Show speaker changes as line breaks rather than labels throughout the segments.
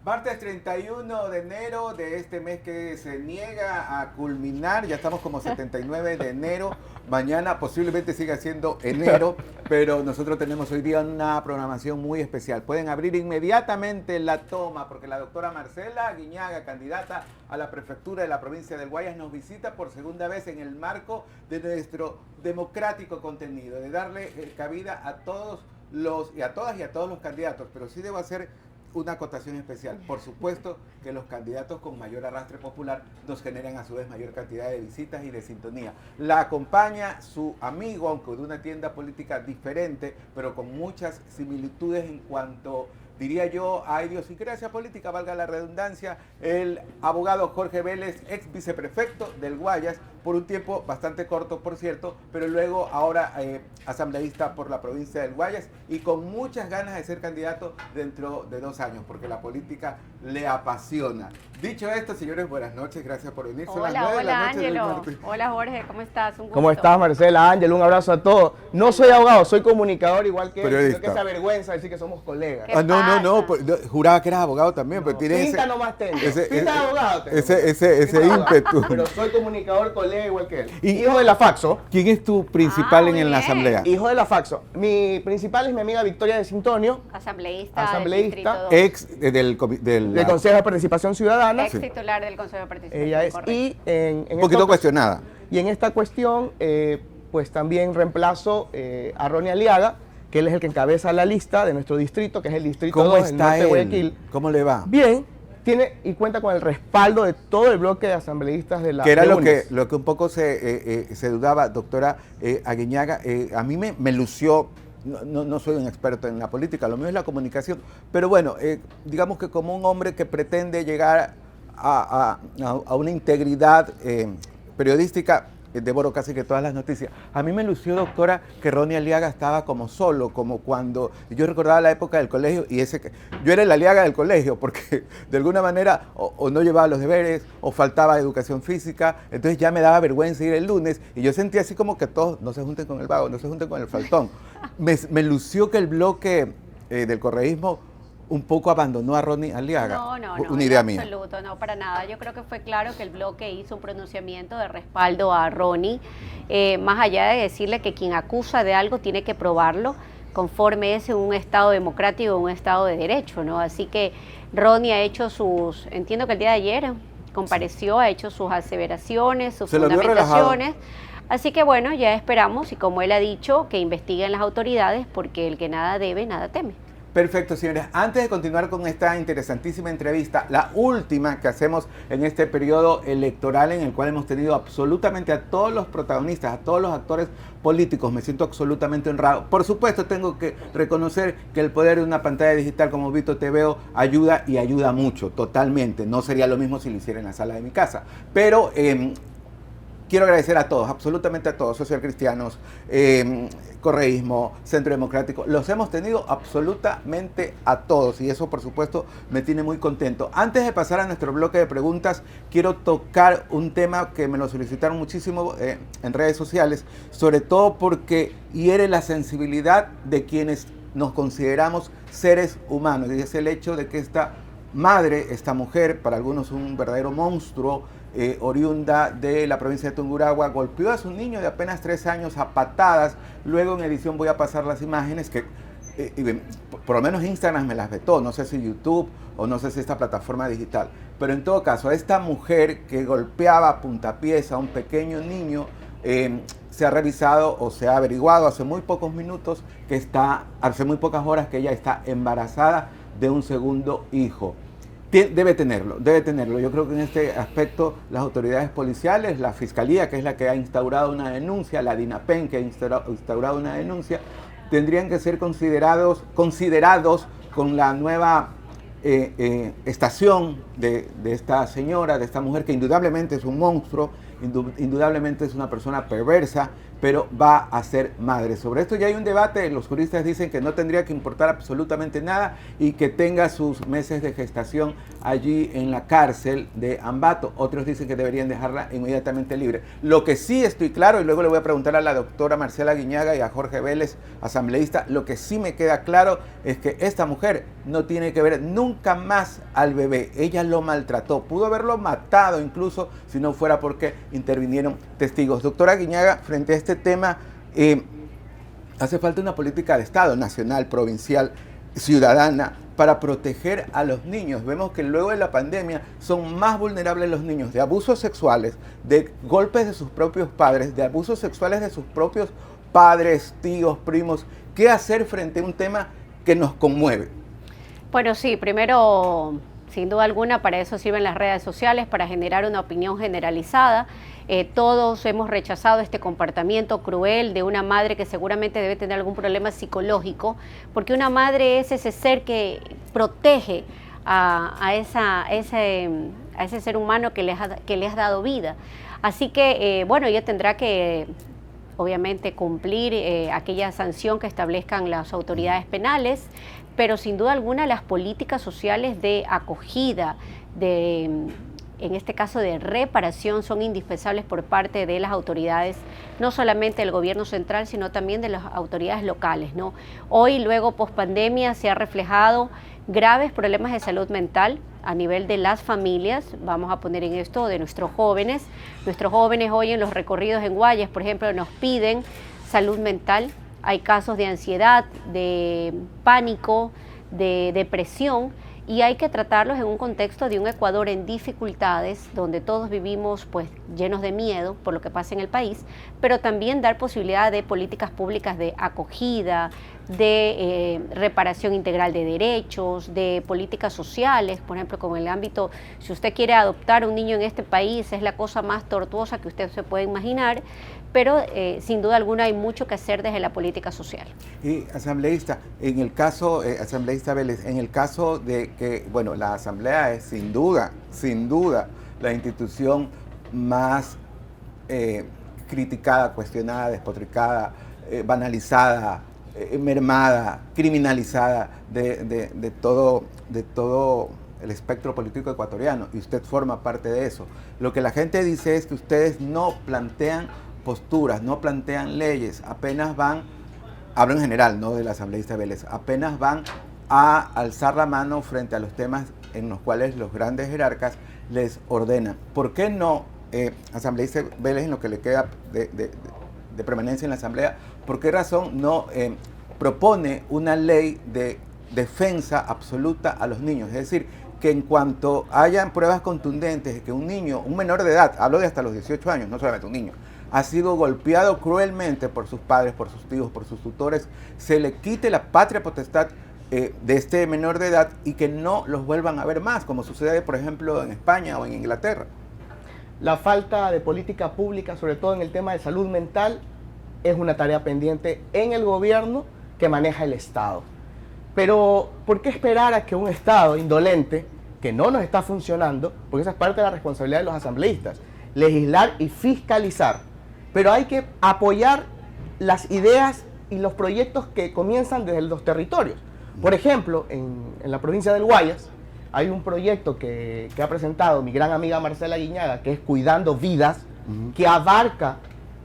Martes 31 de enero de este mes que se niega a culminar, ya estamos como 79 de enero, mañana posiblemente siga siendo enero, pero nosotros tenemos hoy día una programación muy especial. Pueden abrir inmediatamente la toma porque la doctora Marcela Aguiñaga, candidata a la prefectura de la provincia del Guayas, nos visita por segunda vez en el marco de nuestro democrático contenido, de darle cabida a todos a todas y a todos los candidatos, pero sí debo hacer una acotación especial. Por supuesto que los candidatos con mayor arrastre popular nos generan a su vez mayor cantidad de visitas y de sintonía. La acompaña su amigo, aunque de una tienda política diferente, pero con muchas similitudes en cuanto, diría yo, a idiosincrasia política, valga la redundancia, el abogado Jorge Vélez, ex viceprefecto del Guayas, por un tiempo bastante corto, por cierto, pero luego ahora asambleísta por la provincia del Guayas y con muchas ganas de ser candidato dentro de 2 años, porque la política le apasiona. Dicho esto, señores, buenas noches, gracias por venir.
Hola, Ángelo. Hola, Jorge, ¿cómo estás? Un gusto.
¿Cómo estás, Marcela? Ángel, un abrazo a todos. No soy abogado, soy comunicador igual que él,
periodista.
creo que esa vergüenza decir que somos colegas.
No, juraba que eras abogado también, pero tienes
pinta
ese,
nomás tengo.
ese,
Pinta de abogado tengo.
ese ímpetu.
Pero soy comunicador, colega igual que él.
Y-
Hijo de la Faxo.
¿Quién es tu principal
muy
en la
bien.
asamblea?
Hijo de la Faxo. Mi principal es mi amiga Victoria de Sintonio,
Asambleísta.
Asambleísta,
Del Distrito 2.
Ex
del Consejo de Participación Ciudadana.
Ex titular del Consejo de Participación.
Ella es.
correcto.
Y en
Un poquito cuestionada.
Y en esta cuestión, pues también reemplazo a Ronnie Aliaga, que él es el que encabeza la lista de nuestro distrito, que es el distrito
¿Cómo
2 del
está
norte de
él?
Guayaquil.
¿Cómo le va?
Bien, tiene y cuenta con el respaldo de todo el bloque de asambleístas de la
Que era
de
lo que
UNES.
un poco se dudaba, doctora Aguiñaga. A mí me lució, no soy un experto en la política, lo mío es la comunicación, pero bueno, digamos que como un hombre que pretende llegar a una integridad periodística, devoro casi que todas las noticias. A mí me lució, doctora, que Ronnie Aliaga estaba como solo, como cuando yo recordaba la época del colegio y yo era el Aliaga del colegio porque de alguna manera o no llevaba los deberes o faltaba educación física, entonces ya me daba vergüenza ir el lunes y yo sentía así como que todos no se junten con el vago, no se junten con el faltón. Me lució que el bloque del correísmo un poco abandonó a Ronnie Aliaga.
No,
Una idea mía.
En absoluto, no, para nada. Yo creo que fue claro que el bloque hizo un pronunciamiento de respaldo a Ronnie, más allá de decirle que quien acusa de algo tiene que probarlo, conforme es en un Estado democrático, un Estado de derecho, ¿no? Así que Ronnie ha hecho entiendo que el día de ayer compareció, ha hecho sus aseveraciones, sus
Se lo vio
fundamentaciones. Así que bueno, ya esperamos, y como él ha dicho, que investiguen las autoridades, porque el que nada debe, nada teme.
Perfecto, señores. Antes de continuar con esta interesantísima entrevista, la última que hacemos en este periodo electoral en el cual hemos tenido absolutamente a todos los protagonistas, a todos los actores políticos, me siento absolutamente honrado. Por supuesto, tengo que reconocer que el poder de una pantalla digital como Vito TVO ayuda y ayuda mucho, totalmente. No sería lo mismo si lo hiciera en la sala de mi casa. Pero quiero agradecer a todos, absolutamente a todos, socialcristianos, correísmo, Centro Democrático, los hemos tenido absolutamente a todos y eso por supuesto me tiene muy contento. Antes de pasar a nuestro bloque de preguntas, quiero tocar un tema que me lo solicitaron muchísimo en redes sociales, sobre todo porque hiere la sensibilidad de quienes nos consideramos seres humanos y es el hecho de que esta madre, esta mujer, para algunos un verdadero monstruo, oriunda de la provincia de Tungurahua, golpeó a su niño de apenas 3 años a patadas. Luego en edición voy a pasar las imágenes que por lo menos Instagram me las vetó, no sé si YouTube o no sé si esta plataforma digital, pero en todo caso esta mujer que golpeaba a puntapiés a un pequeño niño, se ha revisado o se ha averiguado hace muy pocos minutos hace muy pocas horas que ella está embarazada de un segundo hijo. Debe tenerlo. Yo creo que en este aspecto las autoridades policiales, la Fiscalía, que es la que ha instaurado una denuncia, la DINAPEN, que ha instaurado una denuncia, tendrían que ser considerados con la nueva estación de esta señora, de esta mujer, que indudablemente es un monstruo indudablemente es una persona perversa, pero va a ser madre. Sobre esto ya hay un debate, los juristas dicen que no tendría que importar absolutamente nada y que tenga sus meses de gestación allí en la cárcel de Ambato. Otros dicen que deberían dejarla inmediatamente libre. Lo que sí estoy claro, y luego le voy a preguntar a la doctora Marcela Guiñaga y a Jorge Vélez, asambleísta, lo que sí me queda claro es que esta mujer no tiene que ver nunca más al bebé. Ella lo maltrató, pudo haberlo matado incluso si no fuera porque intervinieron testigos. Doctora Guiñaga, frente a este tema, hace falta una política de Estado, nacional, provincial, ciudadana, para proteger a los niños. Vemos que luego de la pandemia son más vulnerables los niños de abusos sexuales, de golpes de sus propios padres, de abusos sexuales de sus propios padres, tíos, primos. ¿Qué hacer frente a un tema que nos conmueve?
Bueno, sí, primero, sin duda alguna, para eso sirven las redes sociales, para generar una opinión generalizada. Todos hemos rechazado este comportamiento cruel de una madre que seguramente debe tener algún problema psicológico, porque una madre es ese ser que protege a ese ser humano que le has dado vida. Así que, bueno, ella tendrá que, obviamente, cumplir aquella sanción que establezcan las autoridades penales, pero sin duda alguna las políticas sociales de acogida, en este caso de reparación, son indispensables por parte de las autoridades, no solamente del gobierno central, sino también de las autoridades locales, ¿no? Hoy, luego, pospandemia, se ha reflejado graves problemas de salud mental a nivel de las familias, vamos a poner en esto, de nuestros jóvenes. Nuestros jóvenes hoy en los recorridos en Guayas, por ejemplo, nos piden salud mental. Hay casos de ansiedad, de pánico, de depresión, y hay que tratarlos en un contexto de un Ecuador en dificultades, donde todos vivimos pues llenos de miedo por lo que pasa en el país, pero también dar posibilidad de políticas públicas de acogida, de reparación integral de derechos, de políticas sociales, por ejemplo, como en el ámbito, si usted quiere adoptar un niño en este país, es la cosa más tortuosa que usted se puede imaginar, pero sin duda alguna hay mucho que hacer desde la política social.
Y asambleísta, en el caso, asambleísta Vélez, en el caso de que, bueno, la asamblea es sin duda, la institución más criticada, cuestionada, despotricada, banalizada, mermada, criminalizada de todo el espectro político ecuatoriano, y usted forma parte de eso. Lo que la gente dice es que ustedes no plantean posturas, no plantean leyes, apenas van, hablo en general, no del asambleísta Vélez, apenas van a alzar la mano frente a los temas en los cuales los grandes jerarcas les ordenan. ¿Por qué no, asambleísta Vélez, en lo que le queda de permanencia en la asamblea, por qué razón no propone una ley de defensa absoluta a los niños? Es decir, que en cuanto hayan pruebas contundentes de que un niño, un menor de edad, hablo de hasta los 18 años, no solamente un niño, ha sido golpeado cruelmente por sus padres, por sus tíos, por sus tutores, se le quite la patria potestad de este menor de edad y que no los vuelvan a ver más, como sucede, por ejemplo, en España o en Inglaterra.
La falta de política pública, sobre todo en el tema de salud mental, es una tarea pendiente en el gobierno que maneja el Estado. Pero, ¿por qué esperar a que un Estado indolente, que no nos está funcionando, porque esa es parte de la responsabilidad de los asambleístas, legislar y fiscalizar? Pero hay que apoyar las ideas y los proyectos que comienzan desde los territorios. Por ejemplo, en la provincia del Guayas, hay un proyecto que ha presentado mi gran amiga Marcela Guiñaga, que es Cuidando Vidas, que abarca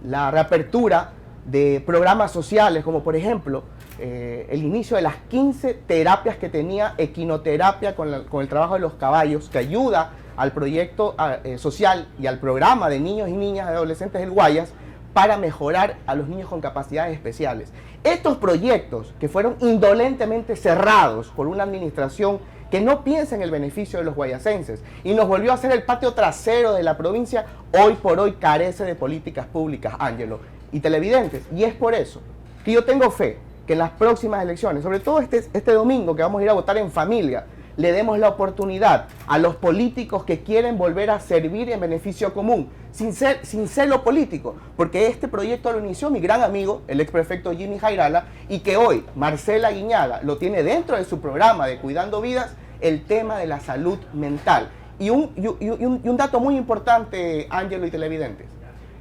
la reapertura de programas sociales, como por ejemplo, el inicio de las 15 terapias que tenía equinoterapia con el trabajo de los caballos, que ayuda al proyecto social y al programa de niños y niñas y adolescentes del Guayas para mejorar a los niños con capacidades especiales. Estos proyectos que fueron indolentemente cerrados por una administración que no piensa en el beneficio de los guayasenses y nos volvió a hacer el patio trasero de la provincia, hoy por hoy carece de políticas públicas, Ángelo, y televidentes. Y es por eso que yo tengo fe que en las próximas elecciones, sobre todo este domingo que vamos a ir a votar en familia, le demos la oportunidad a los políticos que quieren volver a servir en beneficio común, sin celo político, porque este proyecto lo inició mi gran amigo, el exprefecto Jimmy Jairala, y que hoy Marcela Guiñaga lo tiene dentro de su programa de Cuidando Vidas, el tema de la salud mental. Y un dato muy importante, Ángelo y televidentes.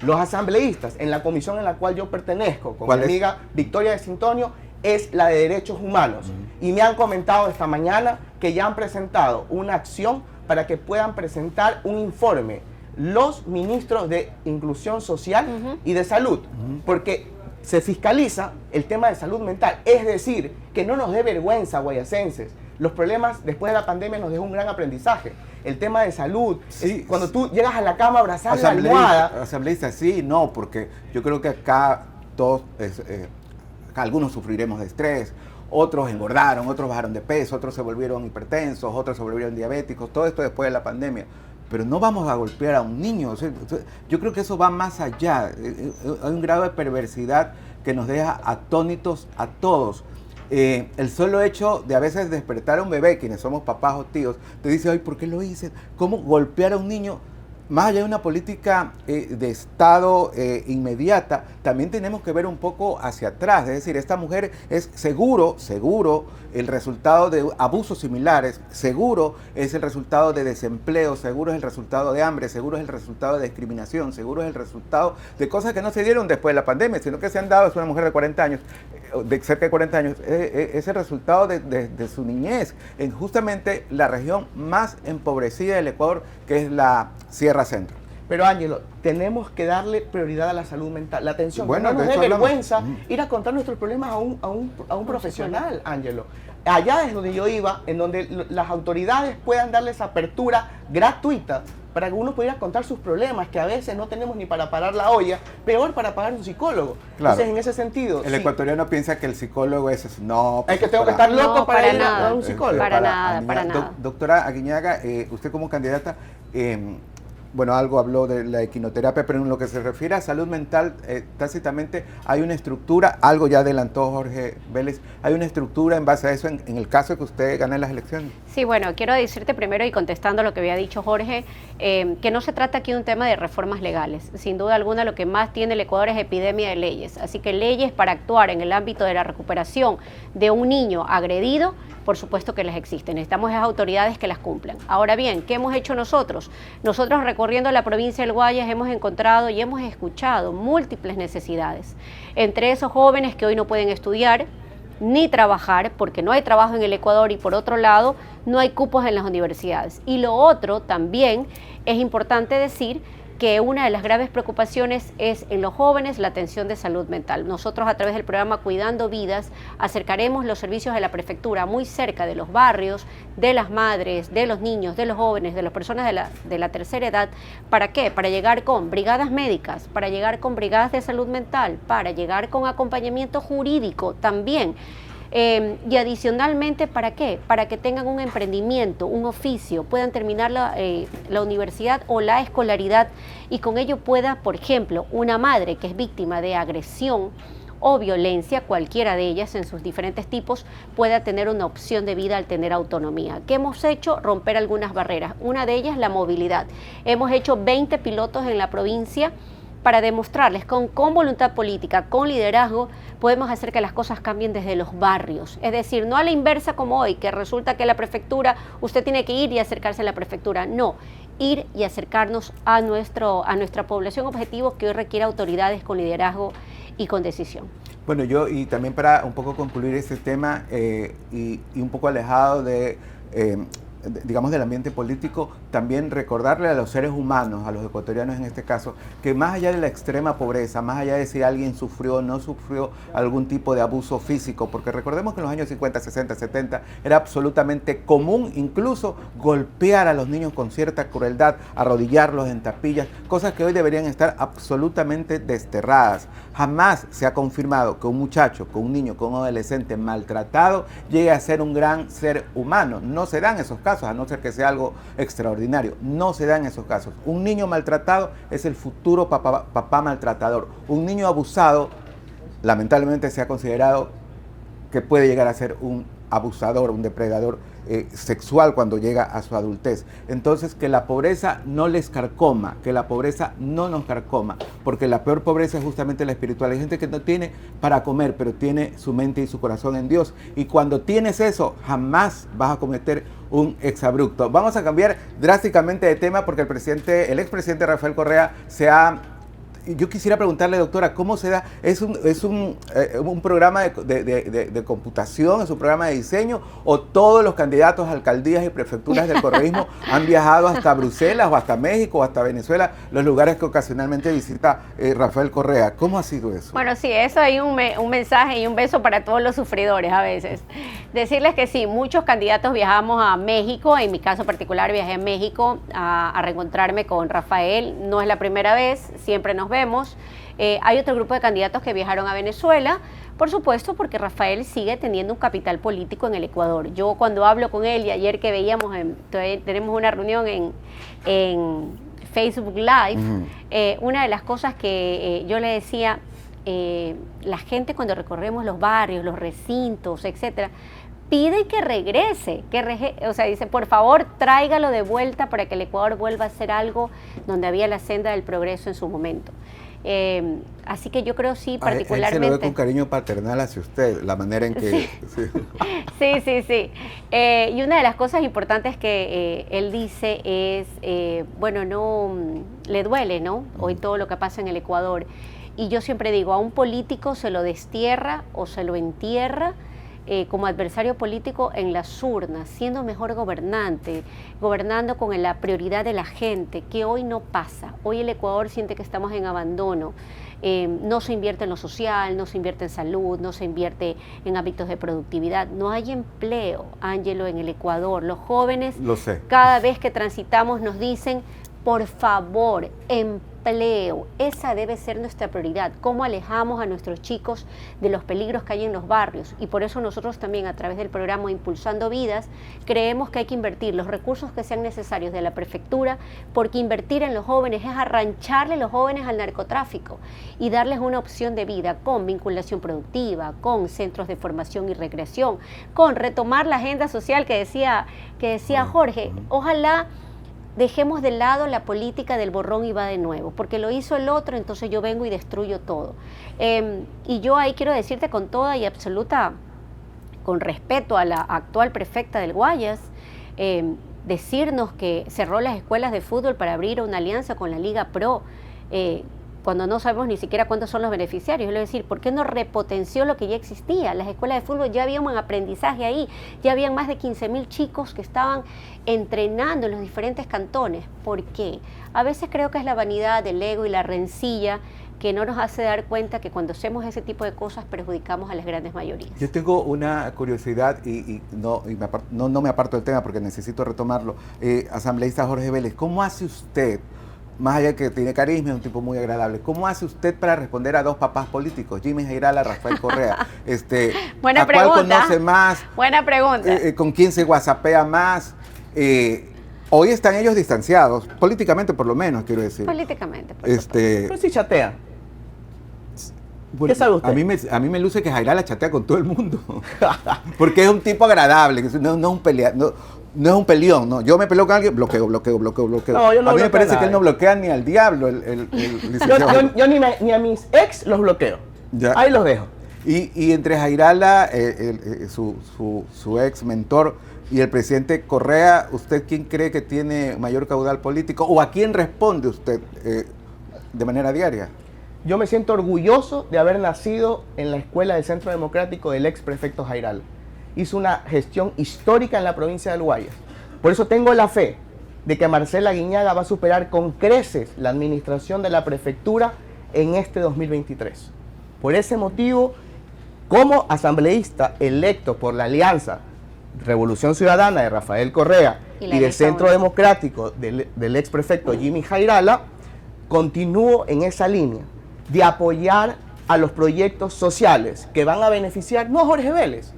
Los asambleístas en la comisión en la cual yo pertenezco, con mi amiga Victoria de Sintonio, es la de Derechos Humanos. Y me han comentado esta mañana que ya han presentado una acción para que puedan presentar un informe los ministros de Inclusión Social y de Salud, porque se fiscaliza el tema de salud mental. Es decir, que no nos dé vergüenza, guayacenses. Los problemas después de la pandemia nos dejó un gran aprendizaje. El tema de salud,
sí,
cuando tú llegas a la cama a abrazar la almohada.
Asambleísta, sí, no, porque yo creo que acá todos, algunos sufriremos de estrés, otros engordaron, otros bajaron de peso, otros se volvieron hipertensos, otros se volvieron diabéticos, todo esto después de la pandemia. Pero no vamos a golpear a un niño. O sea, yo creo que eso va más allá. Hay un grado de perversidad que nos deja atónitos a todos. El solo hecho de a veces despertar a un bebé, quienes somos papás o tíos, te dice, ay, ¿por qué lo hice? ¿Cómo golpear a un niño? Más allá de una política de Estado inmediata, también tenemos que ver un poco hacia atrás. Es decir, esta mujer es seguro el resultado de abusos similares, seguro es el resultado de desempleo, seguro es el resultado de hambre, seguro es el resultado de discriminación, seguro es el resultado de cosas que no se dieron después de la pandemia, sino que se han dado. Es una mujer de 40 años, de cerca de 40 años, es el resultado de su niñez, en justamente la región más empobrecida del Ecuador, que es la Sierra Centro.
Pero Ángelo, tenemos que darle prioridad a la salud mental, la atención.
Bueno,
no nos dé vergüenza ir a contar nuestros problemas a un profesional, Ángelo. Allá es donde yo iba, en donde las autoridades puedan darles apertura gratuita para que uno pudiera contar sus problemas, que a veces no tenemos ni para parar la olla, peor para pagar un psicólogo.
Claro.
Entonces, en ese sentido...
El ecuatoriano piensa que el psicólogo es... No,
es que tengo que estar loco para ir a un psicólogo.
Para nada.
Doctora Aguiñaga, usted como candidata... bueno, algo habló de la equinoterapia, pero en lo que se refiere a salud mental, tácitamente hay una estructura, algo ya adelantó Jorge Vélez, hay una estructura en base a eso en el caso de que usted gane las elecciones.
Sí, bueno, quiero decirte primero y contestando lo que había dicho Jorge, que no se trata aquí de un tema de reformas legales. Sin duda alguna lo que más tiene el Ecuador es epidemia de leyes, así que leyes para actuar en el ámbito de la recuperación de un niño agredido, por supuesto que las existen. Necesitamos esas autoridades que las cumplan. Ahora bien, ¿qué hemos hecho nosotros? Nosotros recorriendo la provincia del Guayas hemos encontrado y hemos escuchado múltiples necesidades. Entre esos jóvenes que hoy no pueden estudiar ni trabajar porque no hay trabajo en el Ecuador y por otro lado no hay cupos en las universidades. Y lo otro también es importante decir que una de las graves preocupaciones es en los jóvenes la atención de salud mental. Nosotros a través del programa Cuidando Vidas acercaremos los servicios de la prefectura muy cerca de los barrios, de las madres, de los niños, de los jóvenes, de las personas de la tercera edad. ¿Para qué? Para llegar con brigadas médicas, para llegar con brigadas de salud mental, para llegar con acompañamiento jurídico también. Y adicionalmente, ¿para qué? Para que tengan un emprendimiento, un oficio, puedan terminar la universidad o la escolaridad y con ello pueda, por ejemplo, una madre que es víctima de agresión o violencia, cualquiera de ellas en sus diferentes tipos, pueda tener una opción de vida al tener autonomía. ¿Qué hemos hecho? Romper algunas barreras. Una de ellas, la movilidad. Hemos hecho 20 pilotos en la provincia para demostrarles con voluntad política, con liderazgo, podemos hacer que las cosas cambien desde los barrios. Es decir, no a la inversa como hoy, que resulta que la prefectura, usted tiene que ir y acercarse a la prefectura. No, ir y acercarnos a nuestra población objetivo que hoy requiere autoridades con liderazgo y con decisión.
Bueno, yo y también para un poco concluir este tema y un poco alejado de... digamos del ambiente político, también recordarle a los seres humanos, a los ecuatorianos en este caso, que más allá de la extrema pobreza, más allá de si alguien sufrió o no sufrió algún tipo de abuso físico, porque recordemos que en los años 50, 60, 70 era absolutamente común incluso golpear a los niños con cierta crueldad, arrodillarlos en tapillas, cosas que hoy deberían estar absolutamente desterradas. Jamás se ha confirmado que un muchacho, que un niño, que un adolescente maltratado llegue a ser un gran ser humano. No se dan esos casos, a no ser que sea algo extraordinario. No se dan esos casos. Un niño maltratado es el futuro papá maltratador. Un niño abusado, lamentablemente se ha considerado que puede llegar a ser un abusador, un depredador sexual cuando llega a su adultez. Entonces, que la pobreza no les carcoma, que la pobreza no nos carcoma, porque la peor pobreza es justamente la espiritual. Hay gente que no tiene para comer, pero tiene su mente y su corazón en Dios. Y cuando tienes eso, jamás vas a cometer un exabrupto. Vamos a cambiar drásticamente de tema porque el expresidente Rafael Correa yo quisiera preguntarle, doctora, ¿cómo se da? ¿Es un programa de computación, es un programa de diseño, o todos los candidatos a alcaldías y prefecturas del correísmo han viajado hasta Bruselas o hasta México o hasta Venezuela, los lugares que ocasionalmente visita Rafael Correa? ¿Cómo ha sido eso?
Bueno, sí, eso hay un mensaje y un beso para todos los sufridores a veces. Decirles que sí, muchos candidatos viajamos a México, en mi caso particular viajé a México a reencontrarme con Rafael, no es la primera vez, siempre nos vemos. Hay otro grupo de candidatos que viajaron a Venezuela, por supuesto, porque Rafael sigue teniendo un capital político en el Ecuador. Yo cuando hablo con él, y ayer que veíamos, tenemos una reunión en Facebook Live, una de las cosas que yo le decía, la gente cuando recorremos los barrios, los recintos, etcétera, pide que regrese, o sea, dice, por favor, tráigalo de vuelta para que el Ecuador vuelva a ser algo donde había la senda del progreso en su momento. Así que yo creo sí, particularmente...
Él se lo ve con cariño paternal hacia usted, la manera en que...
Sí. Y una de las cosas importantes que él dice es, bueno, no le duele, ¿no? Hoy todo lo que pasa en el Ecuador. Y yo siempre digo, a un político se lo destierra o se lo entierra como adversario político en las urnas, siendo mejor gobernante, gobernando con la prioridad de la gente, que hoy no pasa. Hoy el Ecuador siente que estamos en abandono. No se invierte en lo social, no se invierte en salud, no se invierte en hábitos de productividad. No hay empleo, Ángelo, en el Ecuador. Los jóvenes,
lo sé,
cada vez que transitamos nos dicen, por favor, empleo. Esa debe ser nuestra prioridad. ¿Cómo alejamos a nuestros chicos de los peligros que hay en los barrios? Y por eso nosotros también, a través del programa Impulsando Vidas, creemos que hay que invertir los recursos que sean necesarios de la prefectura, porque invertir en los jóvenes es arrancharle los jóvenes al narcotráfico y darles una opción de vida con vinculación productiva, con centros de formación y recreación, con retomar la agenda social que decía Jorge. Ojalá dejemos de lado la política del borrón y va de nuevo, porque lo hizo el otro, entonces yo vengo y destruyo todo. Y yo ahí quiero decirte con toda y absoluta, con respeto a la actual prefecta del Guayas, decirnos que cerró las escuelas de fútbol para abrir una alianza con la Liga Pro, cuando no sabemos ni siquiera cuántos son los beneficiarios. Es decir, ¿por qué no repotenció lo que ya existía? Las escuelas de fútbol ya había un aprendizaje ahí, ya habían más de 15.000 chicos que estaban entrenando en los diferentes cantones. ¿Por qué? A veces creo que es la vanidad, el ego y la rencilla que no nos hace dar cuenta que cuando hacemos ese tipo de cosas perjudicamos a las grandes mayorías.
Yo tengo una curiosidad y no me aparto del tema porque necesito retomarlo. Asambleísta Jorge Vélez, ¿cómo hace usted, más allá de que tiene carisma, es un tipo muy agradable, ¿cómo hace usted para responder a dos papás políticos, Jimmy Jairala, Rafael Correa?
Buena
¿A
pregunta.
cuál conoce más?
Buena pregunta.
¿Con quién se whatsappea más? Hoy están ellos distanciados, políticamente por lo menos, quiero decir.
Políticamente.
Pero sí chatea.
Bueno,
¿qué sabe usted?
A mí me luce que Jairala chatea con todo el mundo. Porque es un tipo agradable, no es un peleador. No es un peleón, no. Yo me peleo con alguien, bloqueo.
No, yo no
a mí me parece
a
que él no bloquea ni al diablo, el licenciado.
yo ni a mis ex los bloqueo.
Ya.
Ahí los dejo.
Y entre Jairala, su ex mentor, y el presidente Correa, ¿usted quién cree que tiene mayor caudal político? ¿O a quién responde usted de manera diaria?
Yo me siento orgulloso de haber nacido en la escuela del Centro Democrático del ex prefecto Jairala. Hizo una gestión histórica en la provincia del Guayas. Por eso tengo la fe de que Marcela Guiñaga va a superar con creces la administración de la prefectura en este 2023. Por ese motivo, como asambleísta electo por la Alianza Revolución Ciudadana de Rafael Correa y del Centro Democrático del ex prefecto Jimmy Jairala, continúo en esa línea de apoyar a los proyectos sociales que van a beneficiar no a Jorge Vélez.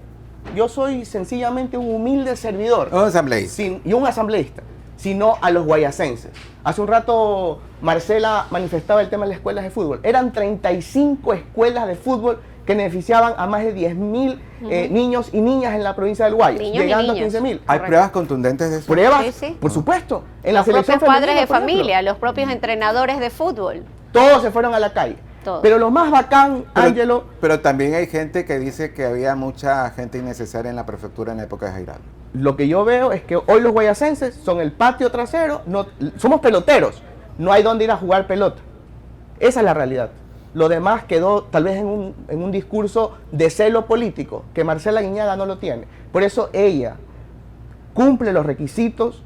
Yo soy sencillamente un humilde servidor.
Un asambleísta.
Y un asambleísta, sino a los guayasenses. Hace un rato Marcela manifestaba el tema de las escuelas de fútbol. Eran 35 escuelas de fútbol que beneficiaban a más de 10.000 niños y niñas en la provincia del Guayas, llegando a 15.000.
¿Hay pruebas contundentes de eso?
Pruebas,
Sí, sí.
por supuesto. En
Los
la selección
propios padres
femenina,
de
por ejemplo,
familia, los propios entrenadores de fútbol.
todos se fueron a la calle.
Todos.
Pero lo más bacán, Ángelo,
Pero también hay gente que dice que había mucha gente innecesaria en la prefectura en la época de Jairaldo.
lo que yo veo es que hoy los guayasenses son el patio trasero, no, somos peloteros, no hay dónde ir a jugar pelota. Esa es la realidad. Lo demás quedó tal vez en un discurso de celo político, que Marcela Guiñaga no lo tiene. Por eso ella cumple los requisitos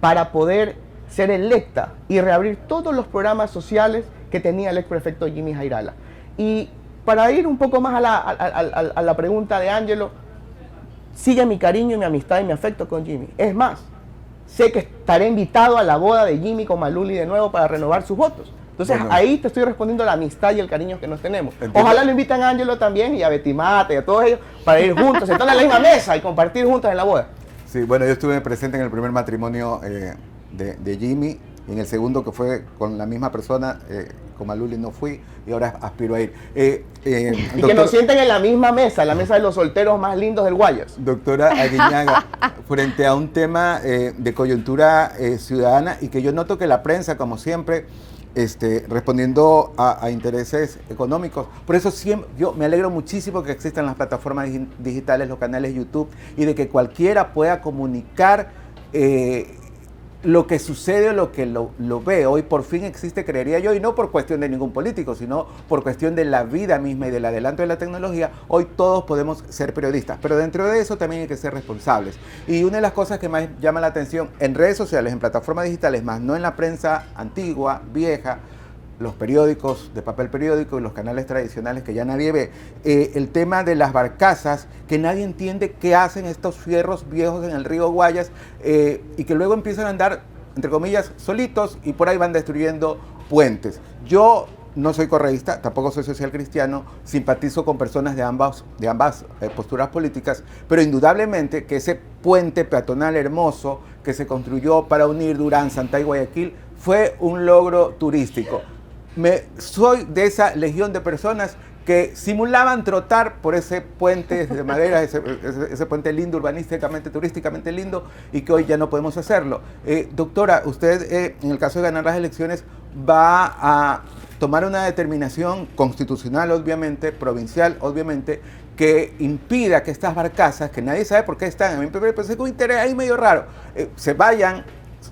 para poder ser electa y reabrir todos los programas sociales que tenía el exprefecto Jimmy Jairala. Y para ir un poco más a la pregunta de Ángelo, sigue mi cariño y mi amistad y mi afecto con Jimmy. Es más, sé que estaré invitado a la boda de Jimmy con Maluli de nuevo para renovar sus votos. Entonces
Bueno,
ahí te estoy respondiendo la amistad y el cariño que nos tenemos.
Entiendo.
Ojalá lo inviten a Ángelo también y a Betimata y a todos ellos para ir juntos, sentarnos en la misma mesa y compartir juntos en la boda.
Sí, bueno, yo estuve presente en el primer matrimonio de Jimmy, y en el segundo, que fue con la misma persona, con Maluli no fui, y ahora aspiro a ir.
Y que nos sienten en la misma mesa, en la mesa de los solteros más lindos del Guayas.
Doctora Aguiñaga, frente a un tema de coyuntura ciudadana, y que yo noto que la prensa, como siempre, respondiendo a intereses económicos. Por eso siempre, yo me alegro muchísimo que existan las plataformas digitales, los canales YouTube, y de que cualquiera pueda comunicar lo que sucede o lo que lo ve. Hoy por fin existe, creería yo, y no por cuestión de ningún político, sino por cuestión de la vida misma y del adelanto de la tecnología. Hoy todos podemos ser periodistas, pero dentro de eso también hay que ser responsables. Y una de las cosas que más llama la atención en redes sociales, en plataformas digitales, más no en la prensa antigua, vieja, los periódicos de papel periódico y los canales tradicionales que ya nadie ve, el tema de las barcazas, que nadie entiende qué hacen estos fierros viejos en el río Guayas, y que luego empiezan a andar, entre comillas, solitos, y por ahí van destruyendo puentes. Yo no soy correísta, tampoco soy social cristiano, simpatizo con personas de ambas posturas políticas, pero indudablemente que ese puente peatonal hermoso que se construyó para unir Durán, Santá y Guayaquil fue un logro turístico. Soy de esa legión de personas que simulaban trotar por ese puente de madera, ese puente lindo, urbanísticamente, turísticamente lindo, y que hoy ya no podemos hacerlo. Doctora, usted en el caso de ganar las elecciones va a tomar una determinación constitucional, obviamente, provincial, obviamente, que impida que estas barcazas, que nadie sabe por qué están, a mí me parece que un interés ahí medio raro, se vayan,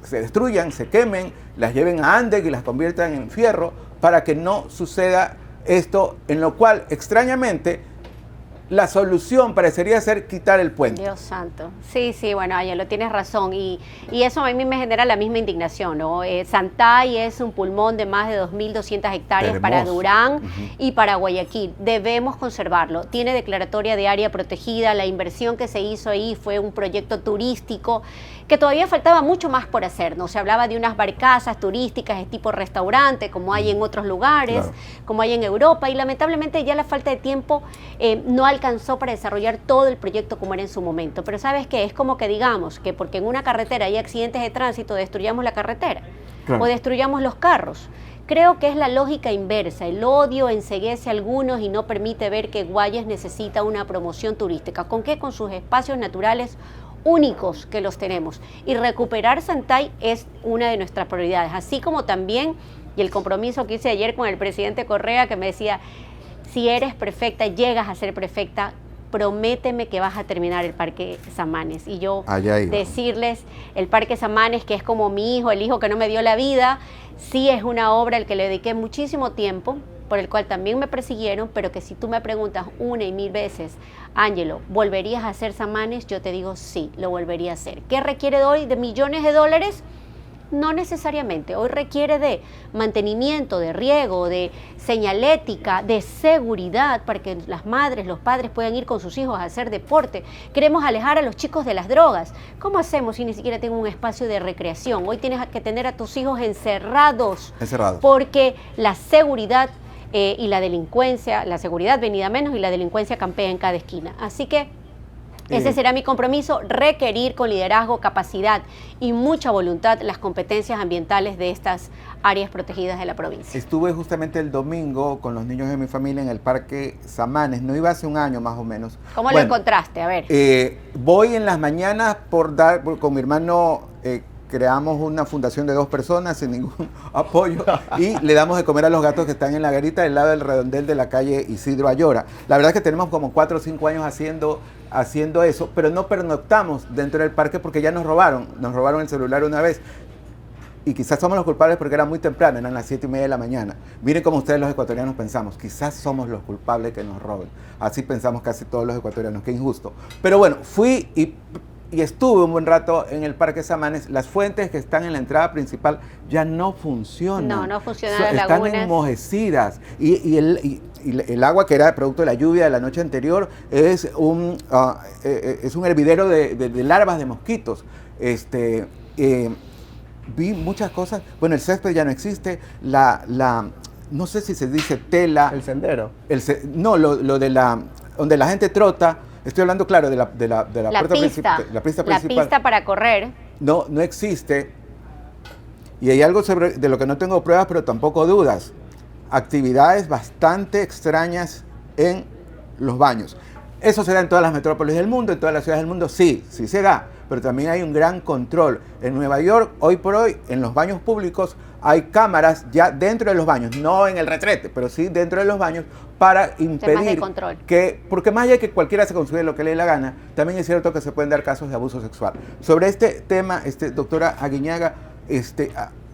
se destruyan, se quemen, las lleven a Andec y las conviertan en fierro, para que no suceda esto, en lo cual, extrañamente, la solución parecería ser quitar el puente.
Dios santo. Sí, sí, bueno, Ángelo, tienes razón. Y eso a mí me genera la misma indignación, ¿no? Santay es un pulmón de más de 2.200 hectáreas
Hermoso.
para Durán y para Guayaquil. Debemos conservarlo. Tiene declaratoria de área protegida. La inversión que se hizo ahí fue un proyecto turístico que todavía faltaba mucho más por hacer, ¿no? Se hablaba de unas barcazas turísticas de tipo restaurante, como hay en otros lugares, claro, como hay en Europa, y lamentablemente ya la falta de tiempo no alcanzó para desarrollar todo el proyecto como era en su momento. Pero ¿sabes qué? Es como que digamos que porque en una carretera hay accidentes de tránsito, destruyamos la carretera, claro, o destruyamos los carros. Creo que es la lógica inversa. El odio enceguece a algunos y no permite ver que Guayas necesita una promoción turística. ¿Con qué? Con sus espacios naturales únicos que los tenemos. Y recuperar Santay es una de nuestras prioridades. Así como también, y el compromiso que hice ayer con el presidente Correa, que me decía, si eres prefecta, llegas a ser prefecta, prométeme que vas a terminar el Parque Samanes. Y yo decirles, el Parque Samanes, que es como mi hijo, el hijo que no me dio la vida, sí es una obra al que le dediqué muchísimo tiempo, por el cual también me persiguieron, pero que si tú me preguntas una y mil veces, Ángelo, ¿volverías a hacer Samanes? Yo te digo sí, lo volvería a hacer. ¿Qué requiere hoy de millones de dólares? No necesariamente. Hoy requiere de mantenimiento, de riego, de señalética, de seguridad para que las madres, los padres puedan ir con sus hijos a hacer deporte. Queremos alejar a los chicos de las drogas. ¿Cómo hacemos si ni siquiera tengo un espacio de recreación? Hoy tienes que tener a tus hijos encerrados. Porque la seguridad y la delincuencia, la seguridad venida menos y la delincuencia campea en cada esquina. Así que Ese será mi compromiso, requerir con liderazgo, capacidad y mucha voluntad las competencias ambientales de estas áreas protegidas de la provincia.
Estuve justamente el domingo con los niños de mi familia en el Parque Samanes, no iba hace un año más o menos.
¿Cómo lo encontraste? A ver.
Voy en las mañanas con mi hermano, creamos una fundación de 2 personas sin ningún apoyo y le damos de comer a los gatos que están en la garita del lado del redondel de la calle Isidro Ayora. La verdad es que tenemos como 4 o 5 años haciendo eso, pero no pernoctamos dentro del parque porque ya nos robaron el celular una vez. Y quizás somos los culpables porque era muy temprano, eran las 7:30 de la mañana. Miren cómo ustedes los ecuatorianos pensamos, quizás somos los culpables que nos roben. Así pensamos casi todos los ecuatorianos, qué injusto. Pero bueno, fui y estuve un buen rato en el Parque Samanes. Las fuentes que están en la entrada principal ya no funcionan.
No funcionan las
lagunas.
Están
enmojecidas. Y el agua que era producto de la lluvia de la noche anterior es un hervidero de larvas de mosquitos. Vi muchas cosas. Bueno, el césped ya no existe. No sé si se dice tela.
El sendero.
No, lo de donde la gente trota. Estoy hablando, claro, de la puerta
pista.
La pista principal.
La pista para correr.
No existe. Y hay algo de lo que no tengo pruebas, pero tampoco dudas. Actividades bastante extrañas en los baños. ¿Eso se da en todas las metrópolis del mundo, en todas las ciudades del mundo? Sí se da. Pero también hay un gran control. En Nueva York, hoy por hoy, en los baños públicos, hay cámaras ya dentro de los baños, no en el retrete, pero sí dentro de los baños, para impedir porque más allá de que cualquiera se consume lo que le dé la gana, también es cierto que se pueden dar casos de abuso sexual. Sobre este tema, doctora Aguiñaga,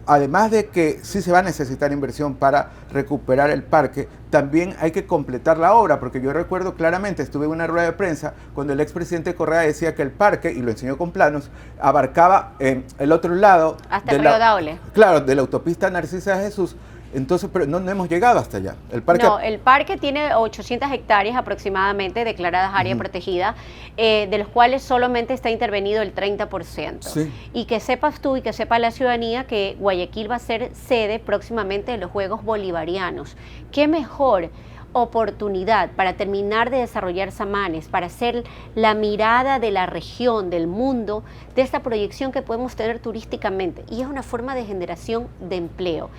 además de que sí se va a necesitar inversión para recuperar el parque, también hay que completar la obra, porque yo recuerdo claramente, estuve en una rueda de prensa cuando el expresidente Correa decía que el parque, y lo enseñó con planos, abarcaba el otro lado
hasta el río Daule.
Claro, de la autopista Narcisa de Jesús. Entonces, pero no hemos llegado hasta allá.
El parque tiene 800 hectáreas aproximadamente declaradas área protegida, de los cuales solamente está intervenido el 30%.
Sí.
Y que sepas tú y que sepa la ciudadanía que Guayaquil va a ser sede próximamente de los Juegos Bolivarianos. ¿Qué mejor oportunidad para terminar de desarrollar Samanes, para ser la mirada de la región, del mundo, de esta proyección que podemos tener turísticamente? Y es una forma de generación de empleo.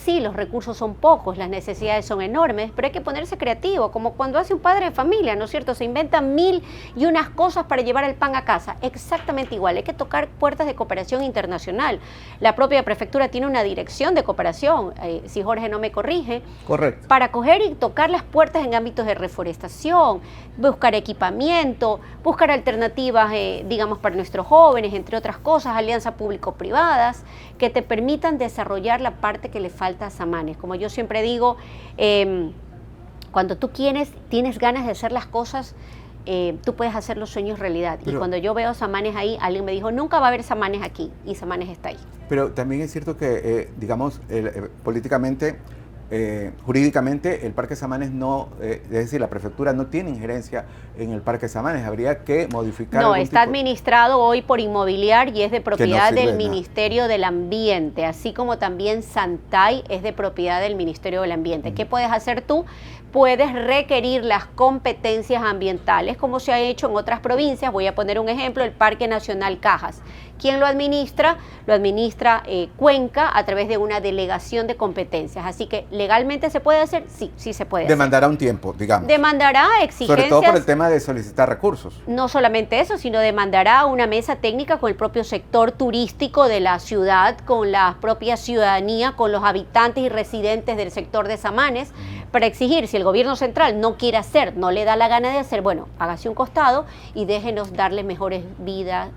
Sí, los recursos son pocos, las necesidades son enormes, pero hay que ponerse creativo, como cuando hace un padre de familia, ¿no es cierto? Se inventan 1001 cosas para llevar el pan a casa. Exactamente igual, hay que tocar puertas de cooperación internacional. La propia prefectura tiene una dirección de cooperación, si Jorge no me corrige.
Correcto.
Para coger y tocar las puertas en ámbitos de reforestación, buscar equipamiento, buscar alternativas, digamos, para nuestros jóvenes, entre otras cosas, alianzas público-privadas, que te permitan desarrollar la parte que le falta a Samanes. Como yo siempre digo, cuando tú tienes ganas de hacer las cosas, tú puedes hacer los sueños realidad. Y cuando yo veo Samanes ahí, alguien me dijo, nunca va a haber Samanes aquí, y Samanes está ahí.
Pero también es cierto que, digamos, políticamente, jurídicamente, el Parque Samanes es decir, la prefectura no tiene injerencia en el Parque Samanes, habría que modificar.
No, está administrado hoy por Inmobiliar y es de propiedad del
nada.
Ministerio del Ambiente, así como también Santay es de propiedad del Ministerio del Ambiente. ¿Qué puedes hacer tú? Puedes requerir las competencias ambientales, como se ha hecho en otras provincias. Voy a poner un ejemplo, el Parque Nacional Cajas. ¿Quién lo administra? Lo administra Cuenca a través de una delegación de competencias. Así que, ¿legalmente se puede hacer? Sí se puede hacer.
Demandará un tiempo, digamos.
Demandará exigencias.
Sobre todo por el tema de solicitar recursos.
No solamente eso, sino demandará una mesa técnica con el propio sector turístico de la ciudad, con la propia ciudadanía, con los habitantes y residentes del sector de Samanes, para exigir, si el gobierno central no quiere hacer, no le da la gana de hacer, bueno, hágase un costado y déjenos darle mejor vida,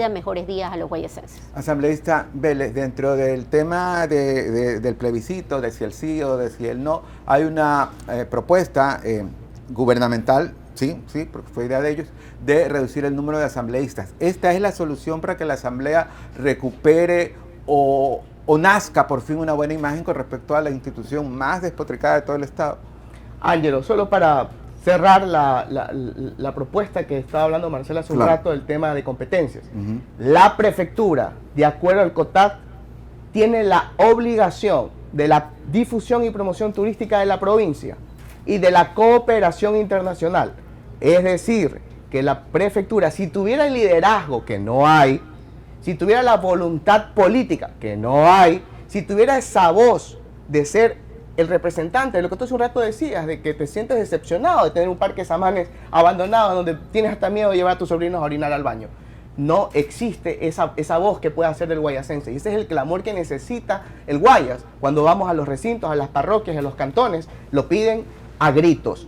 mejores días a los guayacenses.
Asambleísta Vélez, dentro del tema del plebiscito, de si el sí o de si el no, hay una propuesta gubernamental, sí, porque fue idea de ellos, de reducir el número de asambleístas. ¿Esta es la solución para que la asamblea recupere o nazca por fin una buena imagen con respecto a la institución más despotricada de todo el Estado?
Ángelo, solo para cerrar la propuesta que estaba hablando Marcela hace un rato del tema de competencias. La prefectura, de acuerdo al COTAD, tiene la obligación de la difusión y promoción turística de la provincia y de la cooperación internacional. Es decir, que la prefectura, si tuviera el liderazgo, que no hay, si tuviera la voluntad política, que no hay, si tuviera esa voz de ser el representante de lo que tú hace un rato decías, de que te sientes decepcionado de tener un parque Samanes abandonado donde tienes hasta miedo de llevar a tus sobrinos a orinar al baño. No existe esa voz que pueda hacer del guayasense. Y ese es el clamor que necesita el Guayas. Cuando vamos a los recintos, a las parroquias, a los cantones, lo piden a gritos.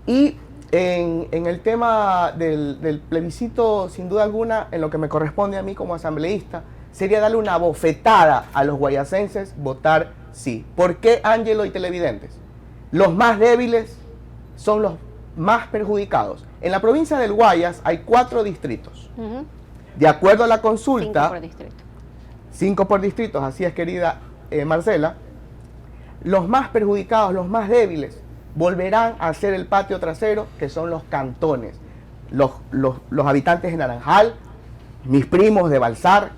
Y en el tema del plebiscito, sin duda alguna, en lo que me corresponde a mí como asambleísta, sería darle una bofetada a los guayasenses, votar sí. ¿Por qué, Ángelo y televidentes? Los más débiles son los más perjudicados. En la provincia del Guayas hay 4 distritos. De acuerdo a la consulta,
5 por distrito.
5 por distritos, así es, querida Marcela. Los más perjudicados, los más débiles, volverán a ser el patio trasero, que son los cantones. Los habitantes de Naranjal, mis primos de Balsar,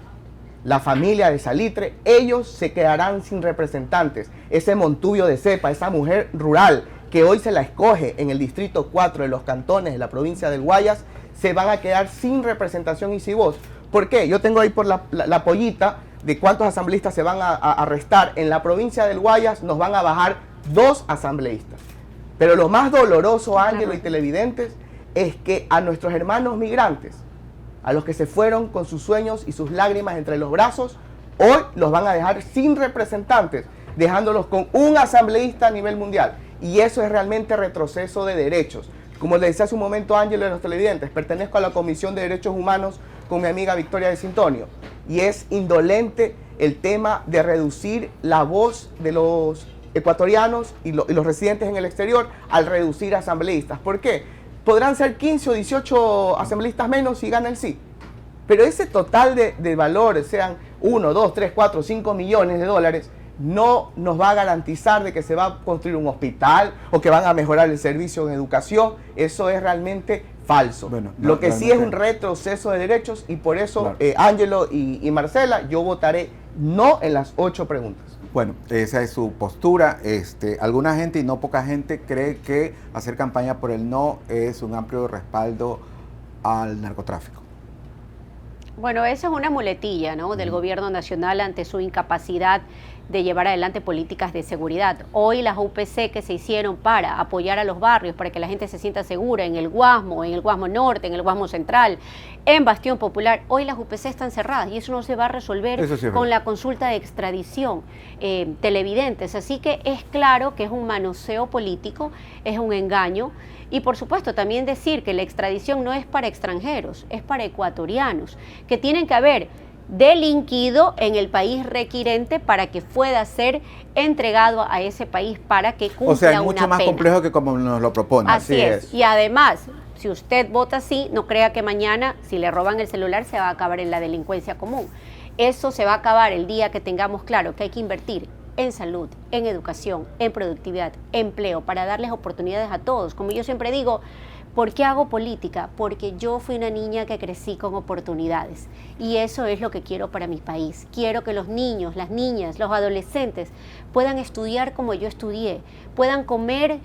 la familia de Salitre, ellos se quedarán sin representantes. Ese montubio de cepa, esa mujer rural que hoy se la escoge en el distrito 4 de los cantones de la provincia del Guayas, se van a quedar sin representación y sin voz. ¿Por qué? Yo tengo ahí por la pollita de cuántos asambleístas se van a restar. En la provincia del Guayas nos van a bajar 2 asambleístas. Pero lo más doloroso, Ángelo y televidentes, es que a nuestros hermanos migrantes, a los que se fueron con sus sueños y sus lágrimas entre los brazos, hoy los van a dejar sin representantes, dejándolos con un asambleísta a nivel mundial. Y eso es realmente retroceso de derechos. Como le decía hace un momento Ángelo de los televidentes, pertenezco a la Comisión de Derechos Humanos con mi amiga Victoria de Sintonio. Y es indolente el tema de reducir la voz de los ecuatorianos y los residentes en el exterior al reducir asambleístas. ¿Por qué? Podrán ser 15 o 18 asambleístas menos si gana el sí. Pero ese total de valores, sean 1, 2, 3, 4, 5 millones de dólares, no nos va a garantizar de que se va a construir un hospital o que van a mejorar el servicio en educación. Eso es realmente falso. Bueno, lo que sí es un retroceso de derechos y por eso, Ángelo y Marcela, yo votaré no en las 8 preguntas.
Bueno, esa es su postura. Alguna gente y no poca gente cree que hacer campaña por el no es un amplio respaldo al narcotráfico.
Bueno, esa es una muletilla, ¿no?, del gobierno nacional ante su incapacidad de llevar adelante políticas de seguridad. Hoy las UPC que se hicieron para apoyar a los barrios, para que la gente se sienta segura en el Guasmo Norte, en el Guasmo Central, en Bastión Popular, hoy las UPC están cerradas y eso no se va a resolver con la consulta de extradición, televidentes. Así que es claro que es un manoseo político, es un engaño. Y por supuesto también decir que la extradición no es para extranjeros, es para ecuatorianos, que tienen que haber delinquido en el país requirente para que pueda ser entregado a ese país para que cumpla una pena.
O sea, es mucho más complejo que como nos lo propone.
Así es. Y además, si usted vota así, no crea que mañana, si le roban el celular, se va a acabar en la delincuencia común. Eso se va a acabar el día que tengamos claro que hay que invertir en salud, en educación, en productividad, empleo, para darles oportunidades a todos. Como yo siempre digo, ¿por qué hago política? Porque yo fui una niña que crecí con oportunidades y eso es lo que quiero para mi país. Quiero que los niños, las niñas, los adolescentes puedan estudiar como yo estudié, puedan comer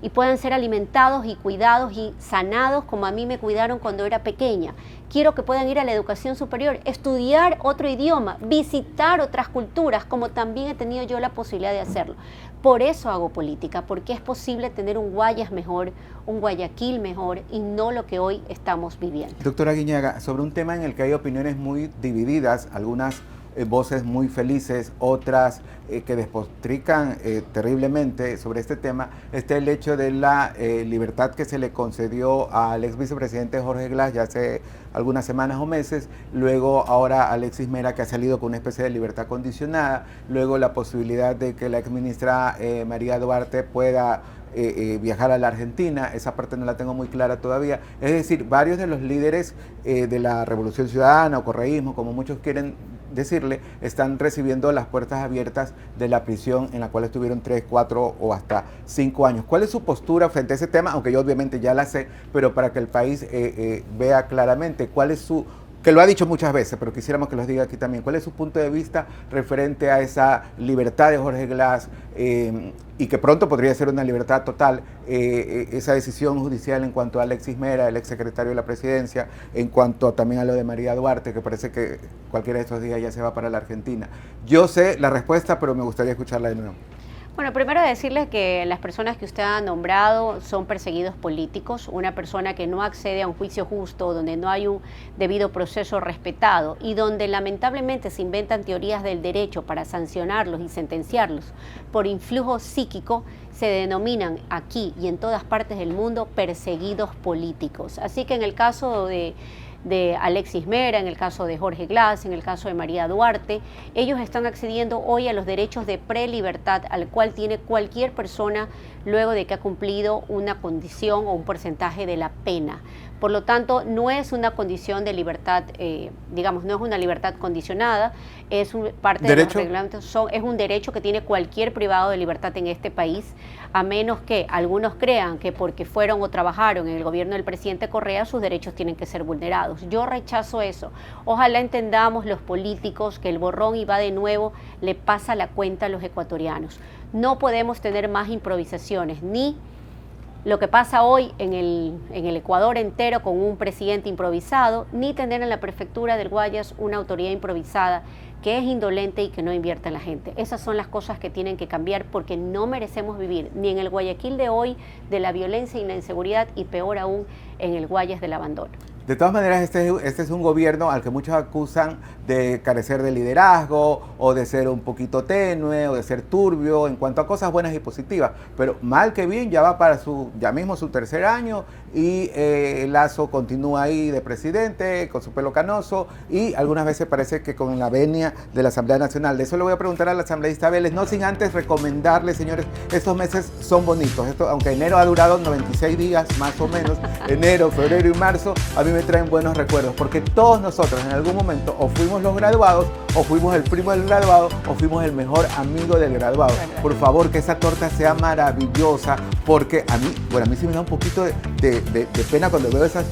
y puedan ser alimentados y cuidados y sanados como a mí me cuidaron cuando era pequeña. Quiero que puedan ir a la educación superior, estudiar otro idioma, visitar otras culturas, como también he tenido yo la posibilidad de hacerlo. Por eso hago política, porque es posible tener un Guayas mejor, un Guayaquil mejor y no lo que hoy estamos viviendo.
Doctora Guiñaga, sobre un tema en el que hay opiniones muy divididas, algunas voces muy felices, otras que despotrican terriblemente sobre este tema, está el hecho de la libertad que se le concedió al ex vicepresidente Jorge Glass ya hace algunas semanas o meses, luego ahora Alexis Mera, que ha salido con una especie de libertad condicionada, luego la posibilidad de que la ex ministra María Duarte pueda viajar a la Argentina. Esa parte no la tengo muy clara todavía. Es decir, varios de los líderes de la Revolución Ciudadana o correísmo, como muchos quieren decirle, están recibiendo las puertas abiertas de la prisión en la cual estuvieron 3, 4 o hasta 5 años. ¿Cuál es su postura frente a ese tema? Aunque yo obviamente ya la sé, pero para que el país vea claramente cuál es su que lo ha dicho muchas veces, pero quisiéramos que los diga aquí también. ¿Cuál es su punto de vista referente a esa libertad de Jorge Glass y que pronto podría ser una libertad total, esa decisión judicial en cuanto a Alexis Mera, el exsecretario de la Presidencia, en cuanto también a lo de María Duarte, que parece que cualquiera de estos días ya se va para la Argentina? Yo sé la respuesta, pero me gustaría escucharla de nuevo.
Bueno, primero decirles que las personas que usted ha nombrado son perseguidos políticos. Una persona que no accede a un juicio justo, donde no hay un debido proceso respetado y donde lamentablemente se inventan teorías del derecho para sancionarlos y sentenciarlos por influjo psíquico, se denominan aquí y en todas partes del mundo perseguidos políticos. Así que en el caso de Alexis Mera, en el caso de Jorge Glass, en el caso de María Duarte, ellos están accediendo hoy a los derechos de prelibertad al cual tiene cualquier persona luego de que ha cumplido una condición o un porcentaje de la pena. Por lo tanto, no es una condición de libertad, digamos, no es una libertad condicionada, es parte de los reglamentos, es un derecho que tiene cualquier privado de libertad en este país, a menos que algunos crean que porque fueron o trabajaron en el gobierno del presidente Correa, sus derechos tienen que ser vulnerados. Yo rechazo eso. Ojalá entendamos los políticos que el borrón y va de nuevo le pasa la cuenta a los ecuatorianos. No podemos tener más improvisaciones, ni lo que pasa hoy en el Ecuador entero con un presidente improvisado, ni tener en la prefectura del Guayas una autoridad improvisada que es indolente y que no invierte en la gente. Esas son las cosas que tienen que cambiar porque no merecemos vivir ni en el Guayaquil de hoy de la violencia y la inseguridad y peor aún en el Guayas del abandono.
De todas maneras, este es un gobierno al que muchos acusan de carecer de liderazgo o de ser un poquito tenue o de ser turbio en cuanto a cosas buenas y positivas. Pero mal que bien, ya va para ya mismo su tercer año y Lasso continúa ahí de presidente con su pelo canoso y algunas veces parece que con la venia de la Asamblea Nacional. De eso le voy a preguntar al asambleísta Vélez, no sin antes recomendarle, señores, estos meses son bonitos. Aunque enero ha durado 96 días más o menos, enero, febrero y marzo, a mí me traen buenos recuerdos, porque todos nosotros en algún momento o fuimos los graduados, o fuimos el primo del graduado, o fuimos el mejor amigo del graduado. Por favor, que esa torta sea maravillosa, porque a mí sí me da un poquito de pena cuando veo esas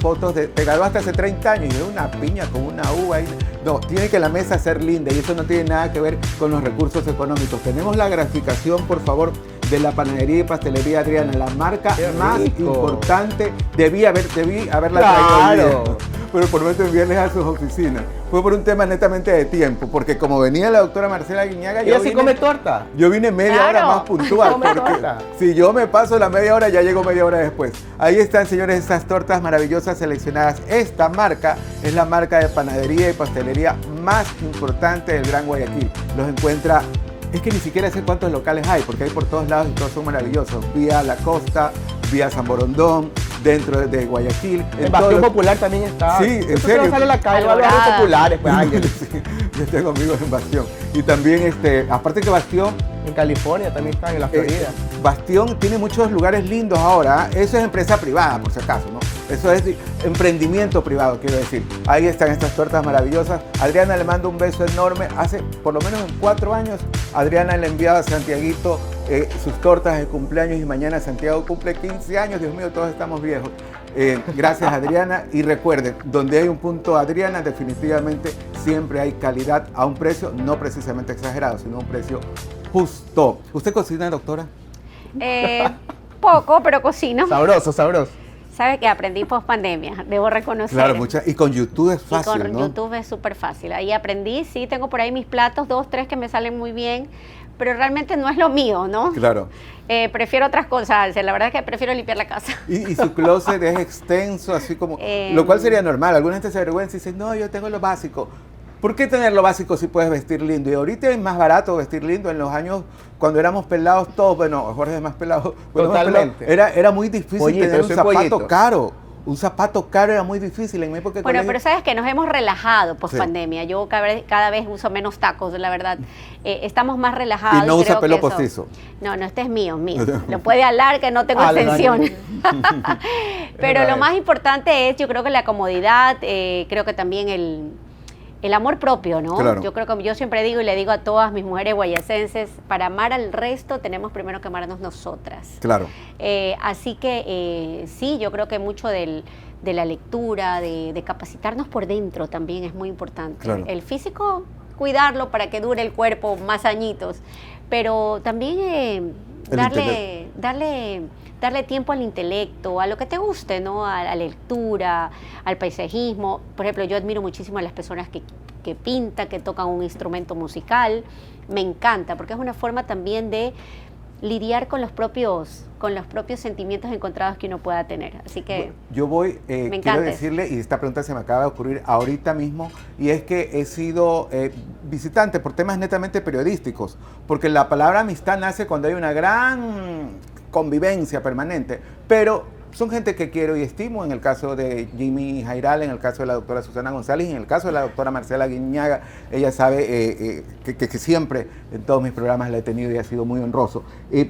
fotos te graduaste hace 30 años y veo una piña con una uva ahí. No, tiene que la mesa ser linda y eso no tiene nada que ver con los recursos económicos. Tenemos la graficación, por favor, de la panadería y pastelería Adriana, la marca más importante. Debí haberla traído hoy, pero por no enviarles a sus oficinas. Fue por un tema netamente de tiempo, porque como venía la doctora Marcela Guiñaga,
¿ella sí come torta?
Yo vine media hora más puntual, porque si yo me paso la media hora, ya llego media hora después. Ahí están, señores, esas tortas maravillosas seleccionadas. Esta marca es la marca de panadería y pastelería más importante del Gran Guayaquil. Los encuentra. Es que ni siquiera sé cuántos locales hay, porque hay por todos lados y todos son maravillosos. Vía La Costa, vía San Borondón, dentro de Guayaquil.
El Bastión Popular también está.
Sí, en serio.
No sale a la calle, va a barrios populares, pues Ángel.
Sí, yo tengo amigos en Bastión. Y también, aparte que Bastión...
En California también están, en la Florida.
Bastión tiene muchos lugares lindos ahora. Eso es empresa privada, por si acaso, ¿no? Eso es emprendimiento privado, quiero decir. Ahí están estas tortas maravillosas. Adriana le mando un beso enorme. Hace por lo menos 4 años, Adriana le enviaba a Santiaguito sus tortas de cumpleaños y mañana Santiago cumple 15 años. Dios mío, todos estamos viejos. Gracias, Adriana. Y recuerden, donde hay un punto Adriana, definitivamente siempre hay calidad a un precio no precisamente exagerado, sino un precio justo. ¿Usted cocina, doctora?
Poco, pero cocino.
Sabroso, sabroso.
Sabe que aprendí post pandemia, debo reconocer.
Claro, y con YouTube es fácil,
y con YouTube es súper fácil. Ahí aprendí, sí, tengo por ahí mis platos, 2, 3 que me salen muy bien, pero realmente no es lo mío, ¿no?
Claro.
Prefiero otras cosas, la verdad es que prefiero limpiar la casa.
Y su closet es extenso, así como, lo cual sería normal. Alguna gente se avergüenza y dice, no, yo tengo lo básico. ¿Por qué tener lo básico si puedes vestir lindo? Y ahorita es más barato vestir lindo. En los años, cuando éramos pelados todos, bueno, Jorge es más pelado.
Totalmente.
Era muy difícil tener un zapato
pollito.
caro. Un zapato caro era muy difícil en mi época.
Bueno, pero sabes que nos hemos relajado post pandemia. Sí. Yo cada vez uso menos tacos, la verdad. Estamos más relajados.
Y no usa pelo postizo.
No, este es mío. Lo puede alar que no tengo extensión. Pero lo más importante es, yo creo que la comodidad, creo que también el amor propio, ¿no?
Claro.
Yo creo que yo siempre digo y le digo a todas mis mujeres guayacenses, para amar al resto tenemos primero que amarnos nosotras.
Claro.
Así que sí, yo creo que mucho de la lectura, de capacitarnos por dentro también es muy importante.
Claro.
El físico, cuidarlo para que dure el cuerpo más añitos, pero también darle tiempo al intelecto, a lo que te guste, ¿no? A la lectura, al paisajismo. Por ejemplo, yo admiro muchísimo a las personas que pintan, que tocan un instrumento musical. Me encanta, porque es una forma también de lidiar con los propios sentimientos encontrados que uno pueda tener. Así que
yo voy, quiero decirle, y esta pregunta se me acaba de ocurrir ahorita mismo, y es que he sido visitante por temas netamente periodísticos, porque la palabra amistad nace cuando hay una gran convivencia permanente, pero son gente que quiero y estimo, en el caso de Jimmy Jairal, en el caso de la doctora Susana González, y en el caso de la doctora Marcela Guiñaga. Ella sabe que siempre en todos mis programas la he tenido y ha sido muy honroso.